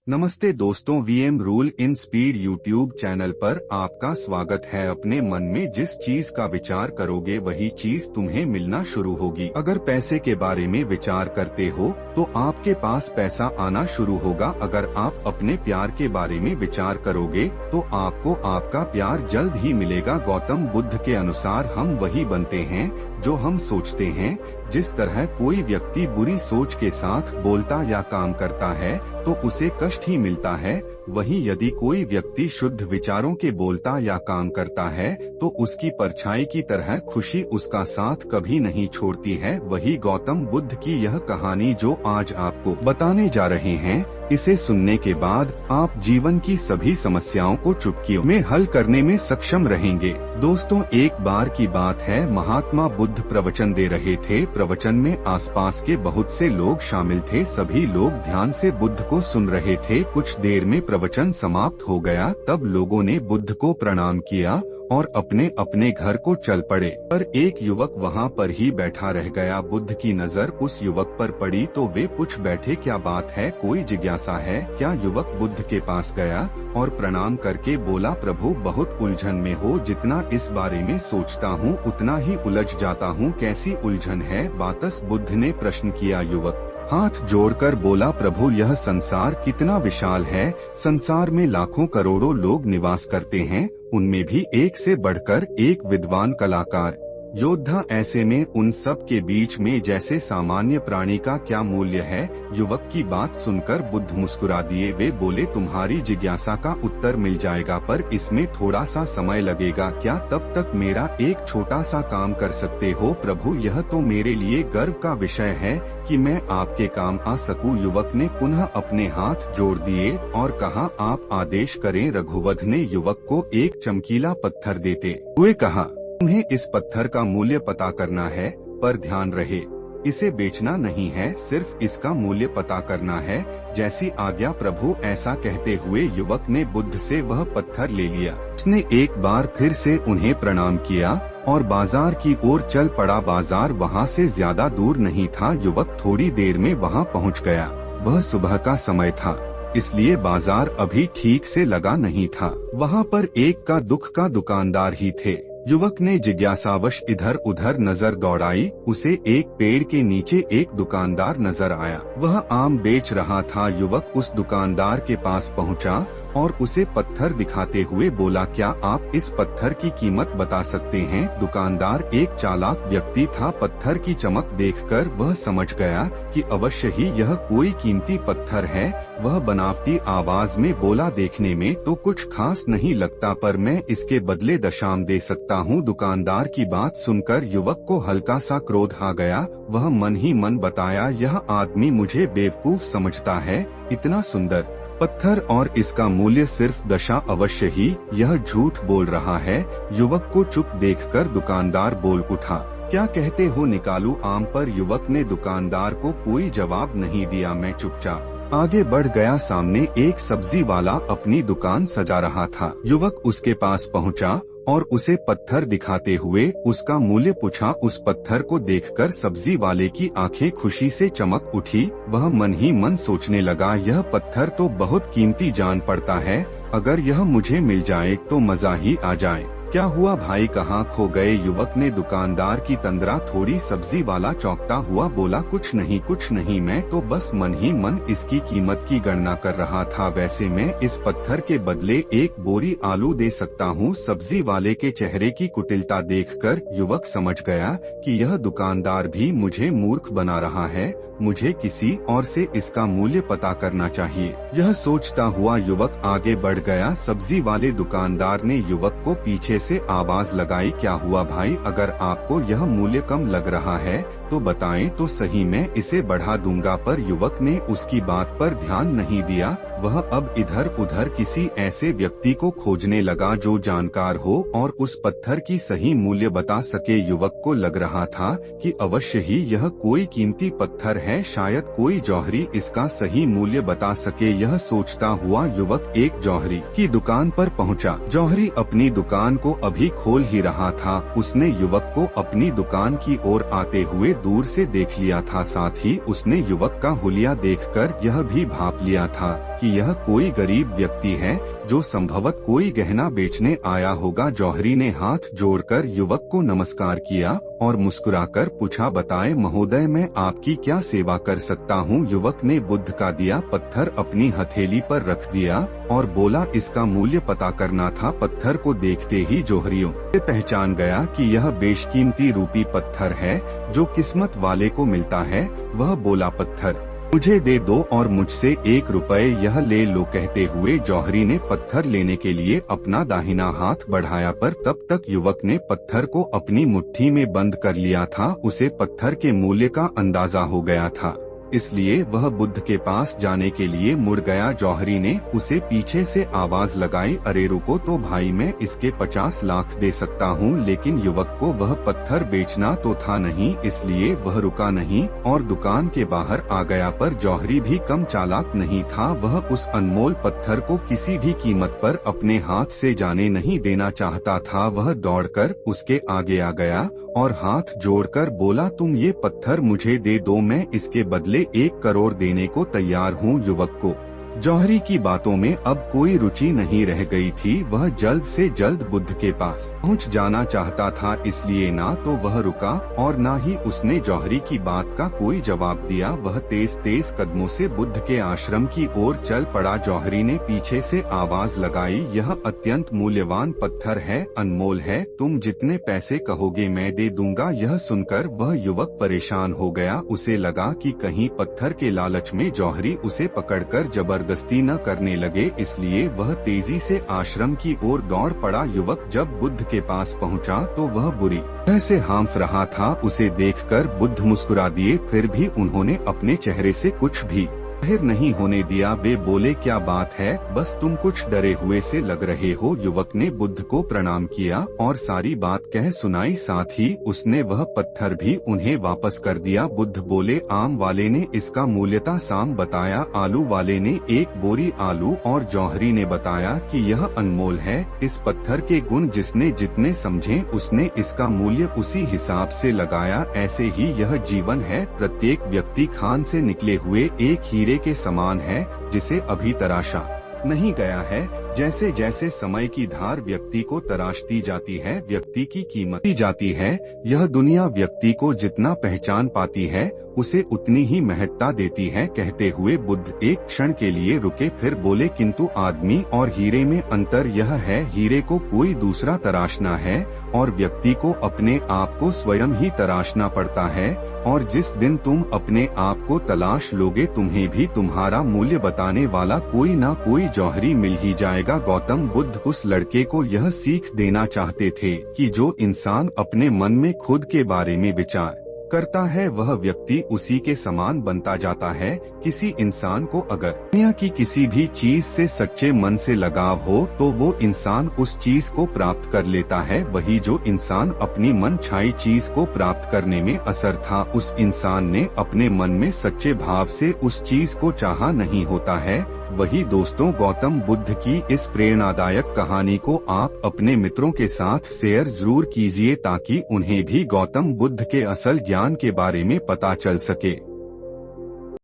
नमस्ते दोस्तों, VM rule in speed YouTube channel पर आपका स्वागत है। अपने मन में जिस चीज का विचार करोगे वही चीज तुम्हें मिलना शुरू होगी। अगर पैसे के बारे में विचार करते हो तो आपके पास पैसा आना शुरू होगा। अगर आप अपने प्यार के बारे में विचार करोगे तो आपको आपका प्यार जल्द ही मिलेगा। गौतम बुद्ध के अनुसार हम वही बनते हैं जो हम सोचते हैं। जिस तरह कोई व्यक्ति बुरी सोच के साथ बोलता या काम करता है तो उसे कष्ट ही मिलता है, वहीं यदि कोई व्यक्ति शुद्ध विचारों के बोलता या काम करता है तो उसकी परछाई की तरह खुशी उसका साथ कभी नहीं छोड़ती है। वही गौतम बुद्ध की यह कहानी जो आज आपको बताने जा रहे हैं, इसे सुनने के बाद आप जीवन की सभी समस्याओं को चुटकियों में हल करने में सक्षम रहेंगे। दोस्तों, एक बार की बात है, महात्मा बुद्ध प्रवचन दे रहे थे। प्रवचन में आसपास के बहुत से लोग शामिल थे। सभी लोग ध्यान से बुद्ध को सुन रहे थे। कुछ देर में प्रवचन समाप्त हो गया। तब लोगों ने बुद्ध को प्रणाम किया और अपने अपने घर को चल पड़े। पर एक युवक वहाँ पर ही बैठा रह गया। बुद्ध की नजर उस युवक पर पड़ी तो वे पूछ बैठे, क्या बात है, कोई जिज्ञासा है क्या? युवक बुद्ध के पास गया और प्रणाम करके बोला, प्रभु बहुत उलझन में हो, जितना इस बारे में सोचता हूँ उतना ही उलझ जाता हूँ। कैसी उलझन है बातस? बुद्ध ने प्रश्न किया। युवक हाथ जोड़कर बोला, प्रभु यह संसार कितना विशाल है। संसार में लाखों करोड़ों लोग निवास करते हैं, उनमें भी एक से बढ़कर एक विद्वान कलाकार योद्धा। ऐसे में उन सब के बीच में जैसे सामान्य प्राणी का क्या मूल्य है? युवक की बात सुनकर बुद्ध मुस्कुरा दिए। वे बोले, तुम्हारी जिज्ञासा का उत्तर मिल जाएगा, पर इसमें थोड़ा सा समय लगेगा। क्या तब तक मेरा एक छोटा सा काम कर सकते हो? प्रभु यह तो मेरे लिए गर्व का विषय है कि मैं आपके काम आ सकूं। युवक ने पुनः अपने हाथ जोड़ दिए और कहा, आप आदेश करें। रघुवध ने युवक को एक चमकीला पत्थर देते हुए कहा, तुम्हें इस पत्थर का मूल्य पता करना है, पर ध्यान रहे इसे बेचना नहीं है, सिर्फ इसका मूल्य पता करना है। जैसी आज्ञा प्रभु। ऐसा कहते हुए युवक ने बुद्ध से वह पत्थर ले लिया। उसने एक बार फिर से उन्हें प्रणाम किया और बाजार की ओर चल पड़ा। बाजार वहाँ से ज्यादा दूर नहीं था। युवक थोड़ी देर में वहाँ पहुँच गया। वह सुबह का समय था, इसलिए बाजार अभी ठीक से लगा नहीं था। वहाँ पर एक का दुख का दुकानदार ही थे। युवक ने जिज्ञासावश इधर उधर नजर दौड़ाई। उसे एक पेड़ के नीचे एक दुकानदार नजर आया। वह आम बेच रहा था। युवक उस दुकानदार के पास पहुंचा और उसे पत्थर दिखाते हुए बोला, क्या आप इस पत्थर की कीमत बता सकते हैं? दुकानदार एक चालाक व्यक्ति था। पत्थर की चमक देखकर वह समझ गया कि अवश्य ही यह कोई कीमती पत्थर है। वह बनावटी आवाज में बोला, देखने में तो कुछ खास नहीं लगता, पर मैं इसके बदले दशाम दे सकता हूँ। दुकानदार की बात सुनकर युवक को हल्का सा क्रोध आ गया। वह मन ही मन बताया, यह आदमी मुझे बेवकूफ समझता है। इतना सुंदर पत्थर और इसका मूल्य सिर्फ दशा, अवश्य ही यह झूठ बोल रहा है। युवक को चुप देखकर दुकानदार बोल उठा, क्या कहते हो, निकालूं आम? पर युवक ने दुकानदार को कोई जवाब नहीं दिया। मैं चुपचाप आगे बढ़ गया। सामने एक सब्जी वाला अपनी दुकान सजा रहा था। युवक उसके पास पहुंचा और उसे पत्थर दिखाते हुए उसका मूल्य पूछा। उस पत्थर को देखकर सब्जी वाले की आंखें खुशी से चमक उठी। वह मन ही मन सोचने लगा, यह पत्थर तो बहुत कीमती जान पड़ता है। अगर यह मुझे मिल जाए तो मजा ही आ जाए। क्या हुआ भाई, कहाँ खो गए? युवक ने दुकानदार की तंद्रा थोड़ी। सब्जी वाला चौंकता हुआ बोला, कुछ नहीं, मैं तो बस मन ही मन इसकी कीमत की गणना कर रहा था। वैसे मैं इस पत्थर के बदले एक बोरी आलू दे सकता हूँ। सब्जी वाले के चेहरे की कुटिलता देखकर युवक समझ गया कि यह दुकानदार भी मुझे मूर्ख बना रहा है। मुझे किसी और से इसका मूल्य पता करना चाहिए। यह सोचता हुआ युवक आगे बढ़ गया। सब्जी वाले दुकानदार ने युवक को पीछे से आवाज लगाई, क्या हुआ भाई, अगर आपको यह मूल्य कम लग रहा है तो बताएं तो सही, मैं इसे बढ़ा दूंगा। पर युवक ने उसकी बात पर ध्यान नहीं दिया। वह अब इधर उधर किसी ऐसे व्यक्ति को खोजने लगा जो जानकार हो और उस पत्थर की सही मूल्य बता सके। युवक को लग रहा था कि अवश्य ही यह कोई कीमती पत्थर है, शायद कोई जौहरी इसका सही मूल्य बता सके। यह सोचता हुआ युवक एक जौहरी की दुकान पर पहुंचा। जौहरी अपनी दुकान को अभी खोल ही रहा था। उसने युवक को अपनी दुकान की ओर आते हुए दूर से देख लिया था। साथ ही उसने युवक का हुलिया देखकर यह भी भांप लिया था कि यह कोई गरीब व्यक्ति है जो संभवत कोई गहना बेचने आया होगा। जौहरी ने हाथ जोड़कर युवक को नमस्कार किया और मुस्कुराकर पूछा, बताएं महोदय, मैं आपकी क्या सेवा कर सकता हूँ। युवक ने बुद्ध का दिया पत्थर अपनी हथेली पर रख दिया और बोला, इसका मूल्य पता करना था। पत्थर को देखते ही जौहरी पहचान गया कि यह बेशकीमती रूपी पत्थर है जो किस्मत वाले को मिलता है। वह बोला, पत्थर मुझे दे दो और मुझसे 1 रुपए यह ले लो। कहते हुए जौहरी ने पत्थर लेने के लिए अपना दाहिना हाथ बढ़ाया, पर तब तक युवक ने पत्थर को अपनी मुट्ठी में बंद कर लिया था। उसे पत्थर के मूल्य का अंदाजा हो गया था, इसलिए वह बुद्ध के पास जाने के लिए मुड़ गया। जौहरी ने उसे पीछे से आवाज लगाई, अरे रुको तो भाई, मैं इसके 50 लाख दे सकता हूँ। लेकिन युवक को वह पत्थर बेचना तो था नहीं, इसलिए वह रुका नहीं और दुकान के बाहर आ गया। पर जौहरी भी कम चालाक नहीं था, वह उस अनमोल पत्थर को किसी भी कीमत पर अपने हाथ से जाने नहीं देना चाहता था। वह दौड़कर उसके आगे आ गया और हाथ जोड़कर बोला, तुम ये पत्थर मुझे दे दो, मैं इसके बदले 1 करोड़ देने को तैयार हूँ। युवक को जौहरी की बातों में अब कोई रुचि नहीं रह गई थी। वह जल्द से जल्द बुद्ध के पास पहुँच जाना चाहता था, इसलिए ना तो वह रुका और ना ही उसने जौहरी की बात का कोई जवाब दिया। वह तेज तेज कदमों से बुद्ध के आश्रम की ओर चल पड़ा। जौहरी ने पीछे से आवाज लगाई, यह अत्यंत मूल्यवान पत्थर है, अनमोल है, तुम जितने पैसे कहोगे मैं दे दूंगा। यह सुनकर वह युवक परेशान हो गया। उसे लगा कि कहीं पत्थर के लालच में जौहरी उसे पकड़कर जबरदस्ती न करने लगे, इसलिए वह तेजी से आश्रम की ओर दौड़ पड़ा। युवक जब बुद्ध के पास पहुंचा तो वह बुरी तरह से हाँफ रहा था। उसे देखकर बुद्ध मुस्कुरा दिए, फिर भी उन्होंने अपने चेहरे से कुछ भी जाहिर नहीं होने दिया। वे बोले, क्या बात है, बस तुम कुछ डरे हुए से लग रहे हो। युवक ने बुद्ध को प्रणाम किया और सारी बात कह सुनाई, साथ ही उसने वह पत्थर भी उन्हें वापस कर दिया। बुद्ध बोले, आम वाले ने इसका मूल्यता साम बताया, आलू वाले ने 1 बोरी आलू और जौहरी ने बताया कि यह अनमोल है। इस पत्थर के गुण जिसने जितने समझे उसने इसका मूल्य उसी हिसाब से लगाया। ऐसे ही यह जीवन है, प्रत्येक व्यक्ति खान से निकले हुए एक हीरे के समान है जिसे अभी तराशा नहीं गया है। जैसे जैसे समय की धार व्यक्ति को तराशती जाती है, व्यक्ति की कीमत दी जाती है। यह दुनिया व्यक्ति को जितना पहचान पाती है उसे उतनी ही महत्ता देती है। कहते हुए बुद्ध एक क्षण के लिए रुके, फिर बोले, किंतु आदमी और हीरे में अंतर यह है, हीरे को कोई दूसरा तराशना है और व्यक्ति को अपने आप को स्वयं ही तराशना पड़ता है। और जिस दिन तुम अपने आप को तलाश लोगे तुम्हें भी तुम्हारा मूल्य बताने वाला कोई ना कोई जौहरी मिल ही जाएगा। गौतम बुद्ध उस लड़के को यह सीख देना चाहते थे कि जो इंसान अपने मन में खुद के बारे में विचार करता है वह व्यक्ति उसी के समान बनता जाता है। किसी इंसान को अगर दुनिया की किसी भी चीज से सच्चे मन से लगाव हो तो वो इंसान उस चीज को प्राप्त कर लेता है। वही जो इंसान अपनी मन छाई चीज को प्राप्त करने में असर था, उस इंसान ने अपने मन में सच्चे भाव से उस चीज को चाहा नहीं होता है। वही दोस्तों, गौतम बुद्ध की इस प्रेरणादायक कहानी को आप अपने मित्रों के साथ शेयर जरूर कीजिए ताकि उन्हें भी गौतम बुद्ध के असल ज्ञान के बारे में पता चल सके।